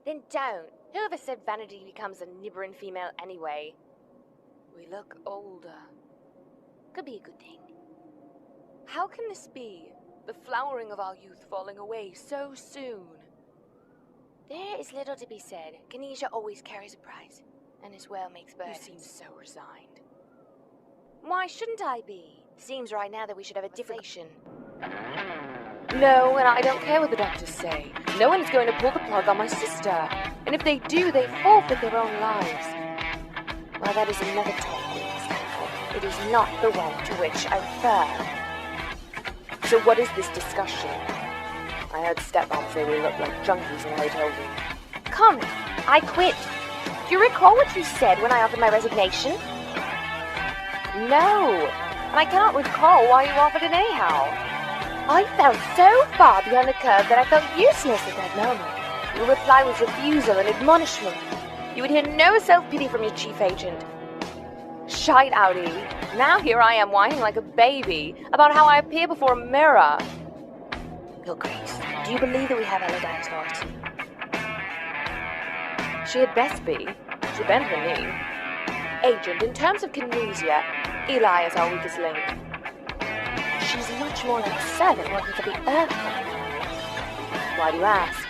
Then don't. Whoever said vanity becomes a Nibiran female anyway? We look older. Could be a good thing. How can this be? The flowering of our youth falling away so soon. There is little to be said. Kinesia always carries a prize, and as well makes burdens. You seem so resigned. Why shouldn't I be? Seems right now that we should have a different... No, and I don't care what the doctors say. No one is going to pull the plug on my sister. And if they do, they forfeit their own lives. Well, that is another talk we must have. It is not the one to which I refer. So what is this discussion? I heard stepmom say we look like junkies in a hotel room. Come, I quit. Do you recall what you said when I offered my resignation? No, and I cannot recall why you offered it anyhow. I felt so far beyond the curve that I felt useless at that moment. Your reply was refusal and admonishment. You would hear no self-pity from your chief agent. Shite, Audi. Now here I am whining like a baby about how I appear before a mirror. Your Grace, do you believe that we have Eladai authority? She had best be. She bent her knee. Agent, in terms of kinesia, Eli is our weakest link. She's much more like a servant working for the Earth. Why do you ask?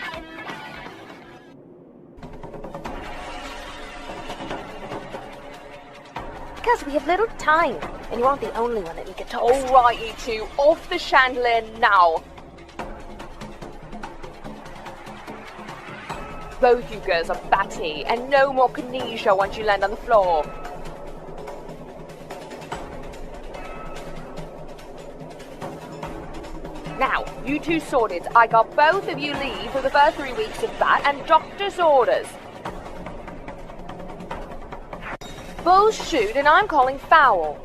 Because we have little time, and you aren't the only one that we can talk to. All right, you two, off the chandelier now. Both you girls are batty, and no more kinesia once you land on the floor. Now, you two sorted. I got both of you leave for the first 3 weeks of that and doctor's orders. Bulls shoot and I'm calling foul.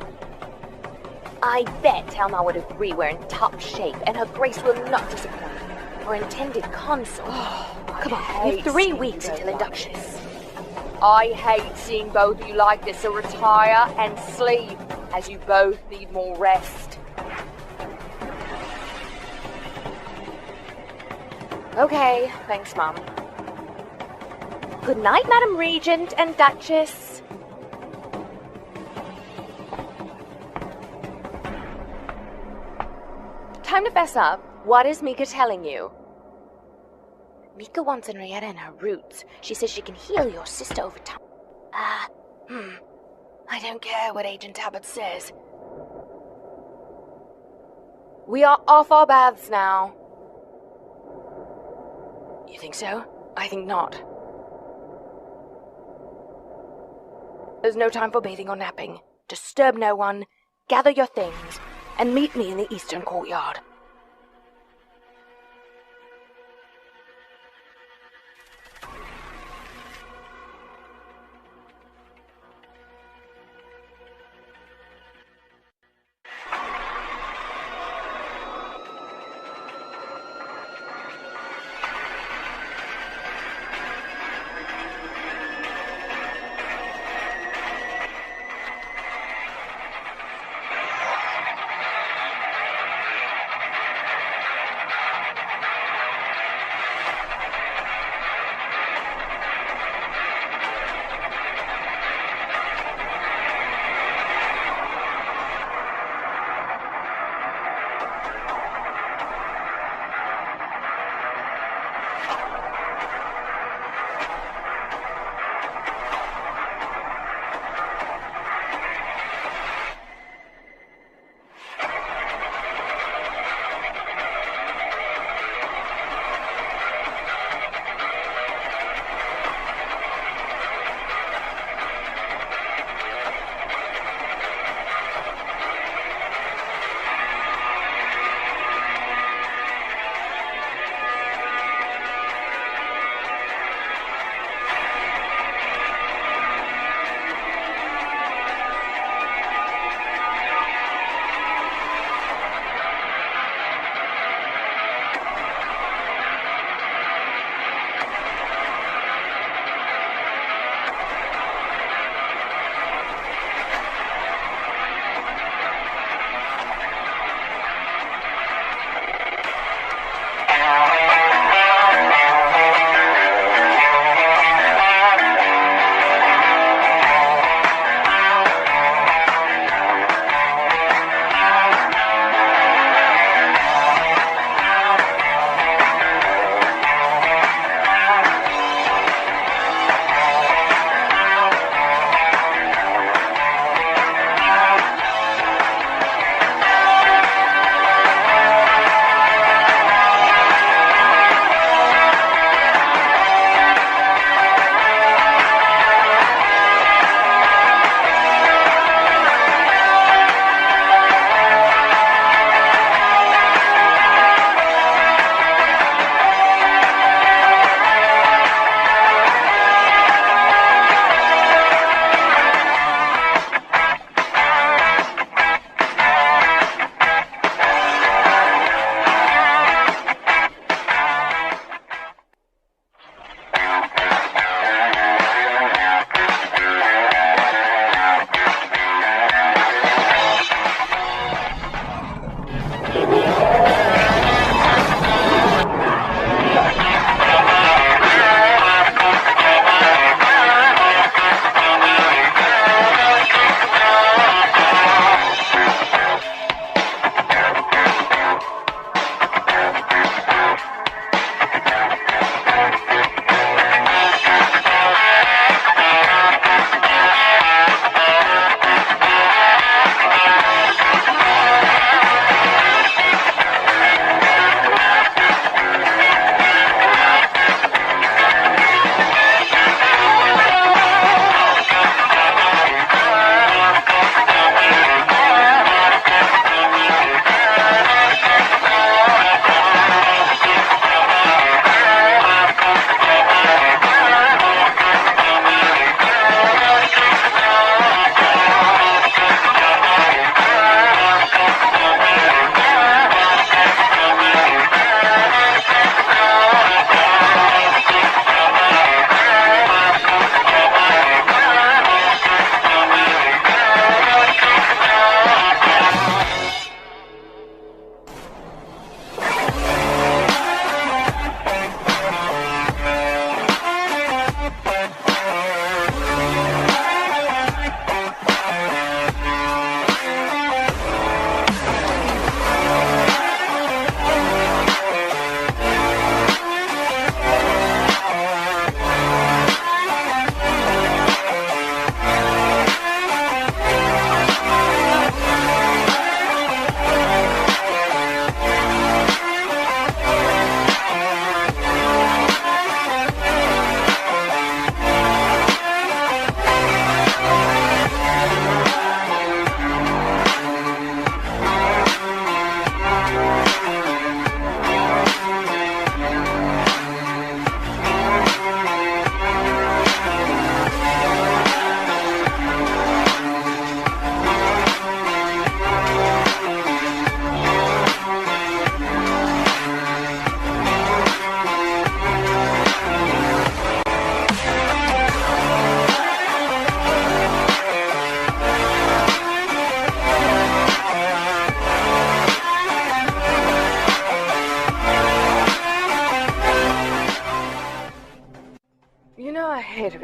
I bet Helma would agree we're in top shape and her Grace will not disappoint. Our intended consort. Come on, we have 3 weeks until induction. I hate seeing both of you like this, so retire and sleep, as you both need more rest. Okay, thanks, Mum. Good night, Madam Regent and Duchess. Time to fess up. What is Mika telling you? Mika wants Henrietta in her roots. She says she can heal your sister over time. I don't care what Agent Talbot says. We are off our baths now. You think so? I think not. There's no time for bathing or napping. Disturb no one, gather your things, and meet me in the eastern courtyard.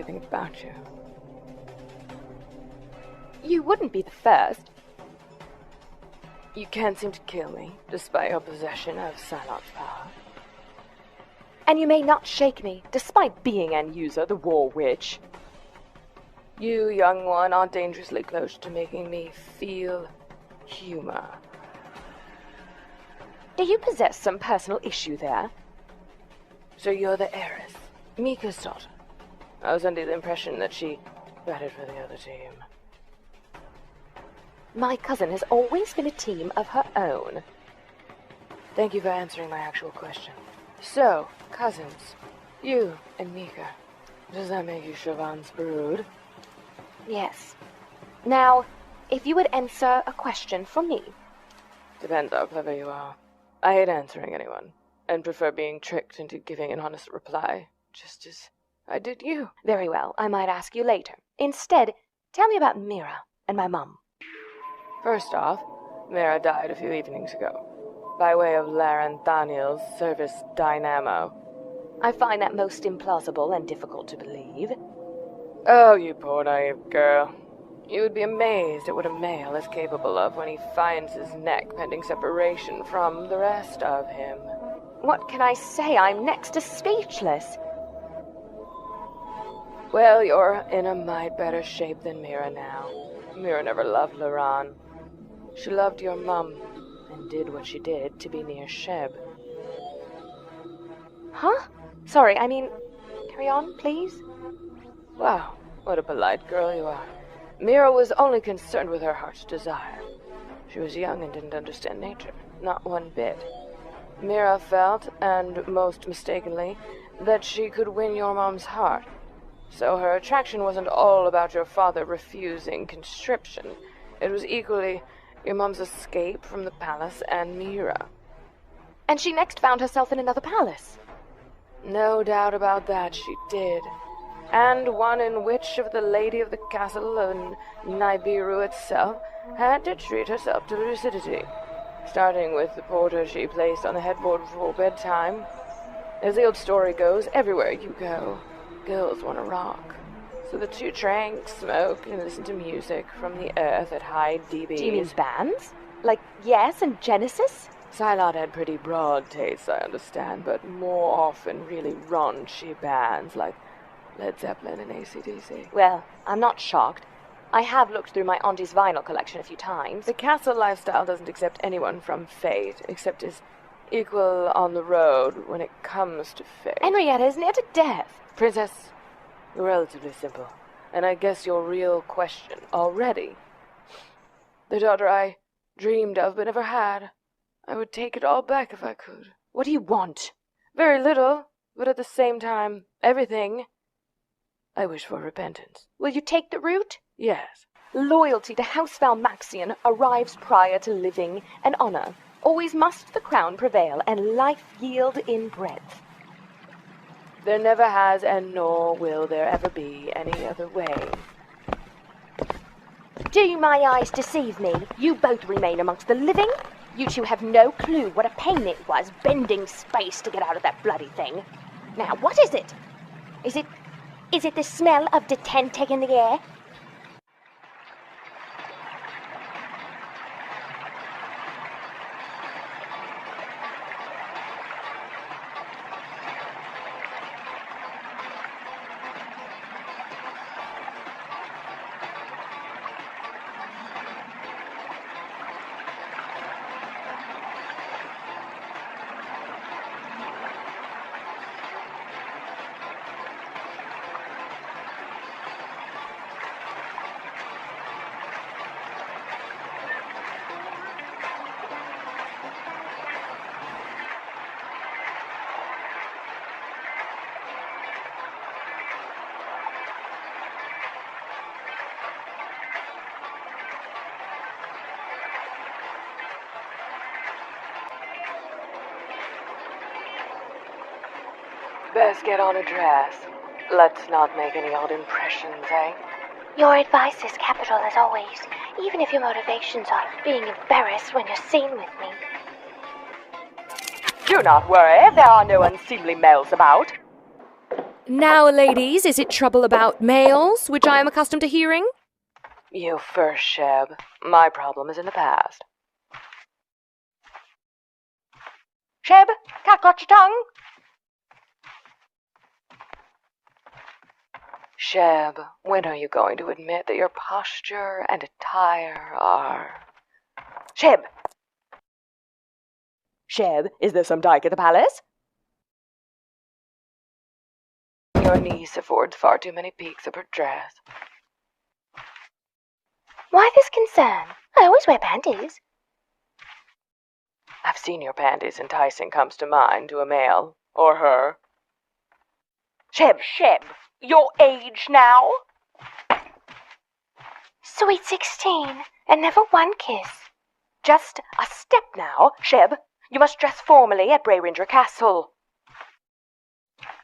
everything about you. You wouldn't be the first. You can't seem to kill me, despite your possession of Psylocke's power. And you may not shake me, despite being an user, the Warwitch. You, young one, are dangerously close to making me feel humor. Do you possess some personal issue there? So you're the heiress, Mika's daughter. I was under the impression that she batted for the other team. My cousin has always been a team of her own. Thank you for answering my actual question. So, cousins, you and Mika, does that make you Siobhan's brood? Yes. Now, if you would answer a question from me. Depends how clever you are. I hate answering anyone, and prefer being tricked into giving an honest reply, just as I did you. Very well, I might ask you later. Instead, tell me about Mira and my mum. First off, Mira died a few evenings ago, by way of Laranthaniel's service dynamo. I find that most implausible and difficult to believe. Oh, you poor naive girl. You would be amazed at what a male is capable of when he finds his neck pending separation from the rest of him. What can I say? I'm next to speechless. Well, you're in a mite better shape than Mira now. Mira never loved Laran. She loved your mum, and did what she did to be near Sheb. Huh? Sorry, I mean, carry on, please? Wow, what a polite girl you are. Mira was only concerned with her heart's desire. She was young and didn't understand nature, not one bit. Mira felt, and most mistakenly, that she could win your mom's heart. So her attraction wasn't all about your father refusing conscription. It was equally your mom's escape from the palace and Mira. And she next found herself in another palace? No doubt about that, she did. And one in which of the lady of the castle of Nibiru itself had to treat herself to lucidity, starting with the porter she placed on the headboard before bedtime. As the old story goes, everywhere you go, girls want to rock. So the two drank, smoked, and listened to music from the earth at high dBs. Do you mean bands? Like Yes and Genesis? Psylocke had pretty broad tastes, I understand, but more often really raunchy bands like Led Zeppelin and AC/DC. Well, I'm not shocked. I have looked through my auntie's vinyl collection a few times. The castle lifestyle doesn't accept anyone from fate, except as equal on the road when it comes to fate. Henrietta is near to death. Princess, you're relatively simple, and I guess your real question already. The daughter I dreamed of but never had. I would take it all back if I could. What do you want? Very little, but at the same time, everything. I wish for repentance. Will you take the route? Yes. Loyalty to House Valmaxian arrives prior to living, and honor. Always must the crown prevail, and life yield in breadth. There never has, and nor will there ever be, any other way. Do my eyes deceive me? You both remain amongst the living? You two have no clue what a pain it was bending space to get out of that bloody thing. Now, what is it? Is it the smell of detente in the air? Best get on a dress. Let's not make any odd impressions, eh? Your advice is capital as always, even if your motivations are being embarrassed when you're seen with me. Do not worry, there are no unseemly males about. Now, ladies, is it trouble about males, which I am accustomed to hearing? You first, Sheb. My problem is in the past. Sheb, cat got your tongue? Sheb, when are you going to admit that your posture and attire are... Sheb! Sheb, is there some dyke at the palace? Your niece affords far too many peeks of her dress. Why this concern? I always wear panties. I've seen your panties. Enticing comes to mind to a male. Or her. Sheb, your age now? Sweet 16, and never one kiss. Just a step now, Sheb. You must dress formally at Brayringer Castle.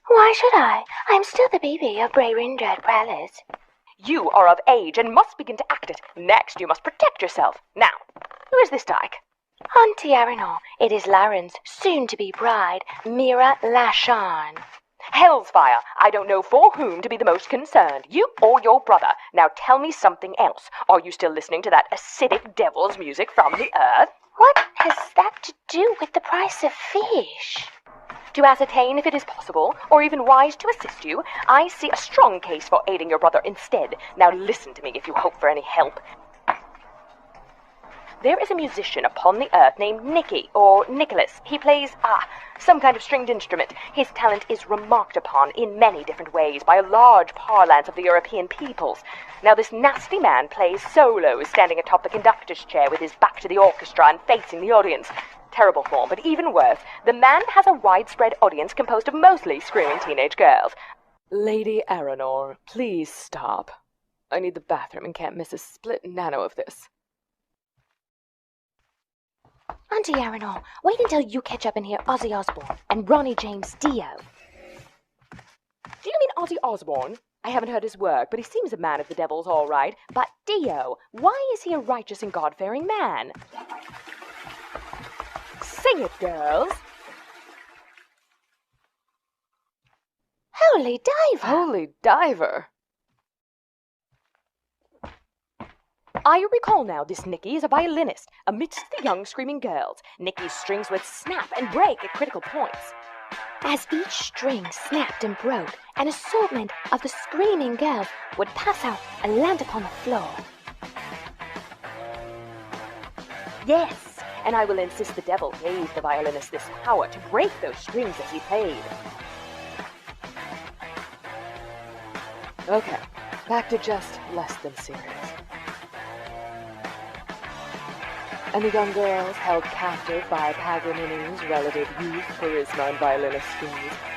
Why should I? I'm still the baby of Brayringer Palace. You are of age and must begin to act it. Next, you must protect yourself. Now, who is this dyke? Auntie Arenor, it is Lauren's soon-to-be bride, Mira Lasharn. Hell's fire! I don't know for whom to be the most concerned, you or your brother. Now tell me something else. Are you still listening to that acidic devil's music from the earth? What has that to do with the price of fish? To ascertain if it is possible, or even wise to assist you, I see a strong case for aiding your brother instead. Now listen to me if you hope for any help. There is a musician upon the earth named Nicky, or Nicholas. He plays, some kind of stringed instrument. His talent is remarked upon in many different ways by a large parlance of the European peoples. Now this nasty man plays solos, standing atop the conductor's chair with his back to the orchestra and facing the audience. Terrible form, but even worse, the man has a widespread audience composed of mostly screaming teenage girls. Lady Arenor, please stop. I need the bathroom and can't miss a split nano of this. Auntie Arenor, wait until you catch up and hear Ozzy Osbourne and Ronnie James Dio. Do you mean Ozzy Osbourne? I haven't heard his work, but he seems a man of the devil's all right. But Dio, why is he a righteous and God-fearing man? Sing it, girls! Holy diver! Holy diver! I recall now this Nicky is a violinist amidst the young screaming girls. Nicky's strings would snap and break at critical points. As each string snapped and broke, an assortment of the screaming girls would pass out and land upon the floor. Yes, and I will insist the devil gave the violinist this power to break those strings as he played. Okay, back to just less than serious. And the young girls, held captive by Paganini's relative youth, charisma, and violinist skills,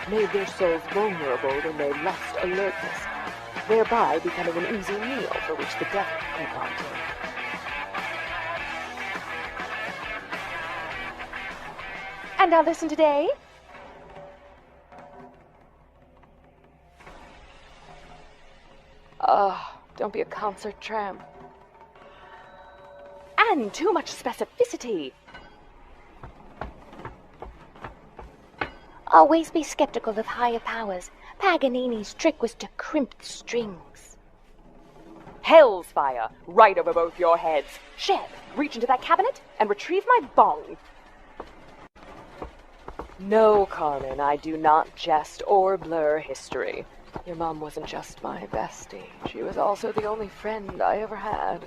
made their souls vulnerable when they lost alertness, thereby becoming an easy meal for which the devil could not take. And now listen today. Don't be a concert tramp. And too much specificity. Always be skeptical of higher powers. Paganini's trick was to crimp the strings. Hell's fire, right over both your heads. Sheb, reach into that cabinet and retrieve my bong. No, Carmen, I do not jest or blur history. Your mom wasn't just my bestie. She was also the only friend I ever had.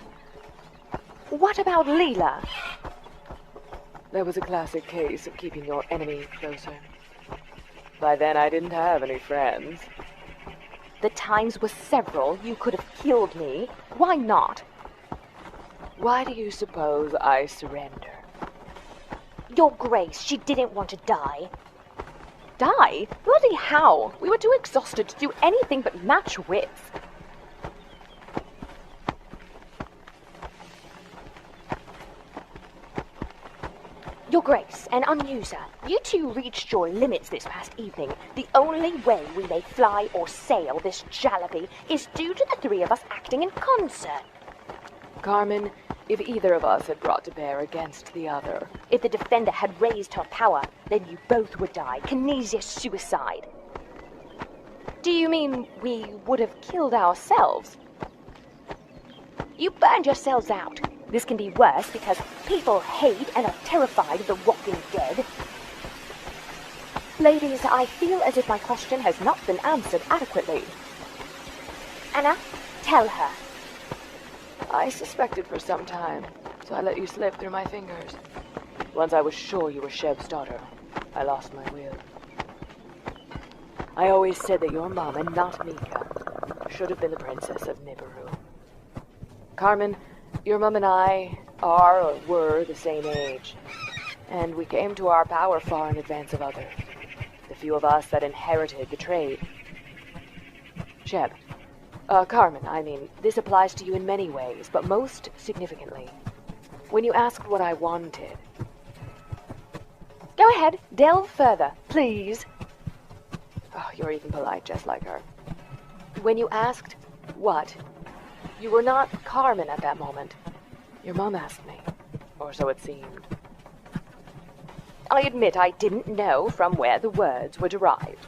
What about Leela? That was a classic case of keeping your enemy closer. By then, I didn't have any friends. The times were several. You could have killed me. Why not? Why do you suppose I surrender? Your Grace, she didn't want to die. Die? Bloody how? We were too exhausted to do anything but match wits. Your Grace, an unuser, you two reached your limits this past evening. The only way we may fly or sail this jalopy is due to the three of us acting in concert. Carmen, if either of us had brought to bear against the other, if the defender had raised her power, then you both would die. Kinesia suicide. Do you mean we would have killed ourselves? You burned yourselves out. This can be worse because people hate and are terrified of the walking dead. Ladies, I feel as if my question has not been answered adequately. Anna, tell her. I suspected for some time, so I let you slip through my fingers. Once I was sure you were Sheb's daughter, I lost my will. I always said that your mom, and not Mika, should have been the princess of Nibiru. Carmen, your mom and I are or were the same age, and we came to our power far in advance of others. The few of us that inherited the trade. Sheb. Carmen, I mean, this applies to you in many ways, but most significantly, when you asked what I wanted. Go ahead, delve further, please. Oh, you're even polite, just like her. When you asked what, you were not Carmen at that moment. Your mom asked me, or so it seemed. I admit I didn't know from where the words were derived.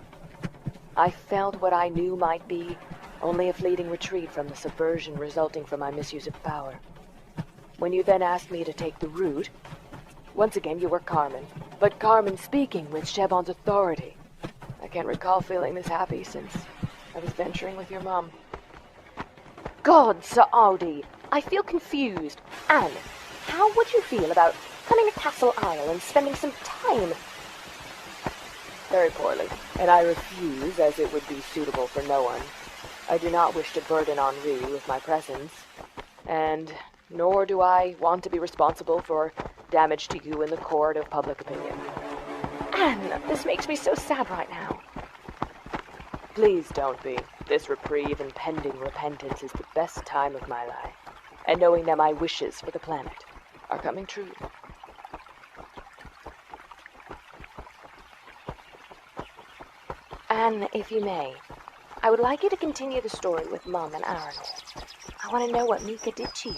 I felt what I knew might be only a fleeting retreat from the subversion resulting from my misuse of power. When you then asked me to take the route, once again you were Carmen, but Carmen speaking with Shebon's authority. I can't recall feeling this happy since I was venturing with your mom. God, Sir Audi, I feel confused. Anne, how would you feel about coming to Castle Isle and spending some time? Very poorly, and I refuse, as it would be suitable for no one. I do not wish to burden Henri with my presence, and nor do I want to be responsible for damage to you in the court of public opinion. Anne, this makes me so sad right now. Please don't be. This reprieve and pending repentance is the best time of my life, and knowing that my wishes for the planet are coming true. Anne, if you may, I would like you to continue the story with Mom and Aaron. I want to know what Mika did to you.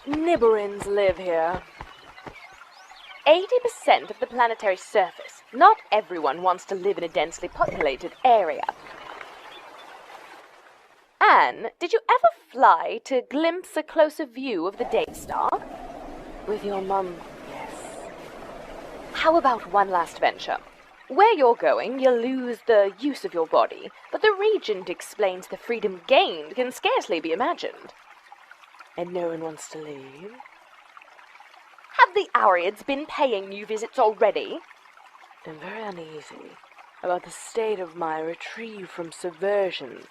Niberins live here. 80% of the planetary surface. Not everyone wants to live in a densely populated area. Anne, did you ever fly to glimpse a closer view of the Day Star? With your mum, yes. How about one last venture? Where you're going, you'll lose the use of your body, but the Regent explains the freedom gained can scarcely be imagined. And no one wants to leave? Have the Ariads been paying you visits already? I'm very uneasy about the state of my retrieve from subversion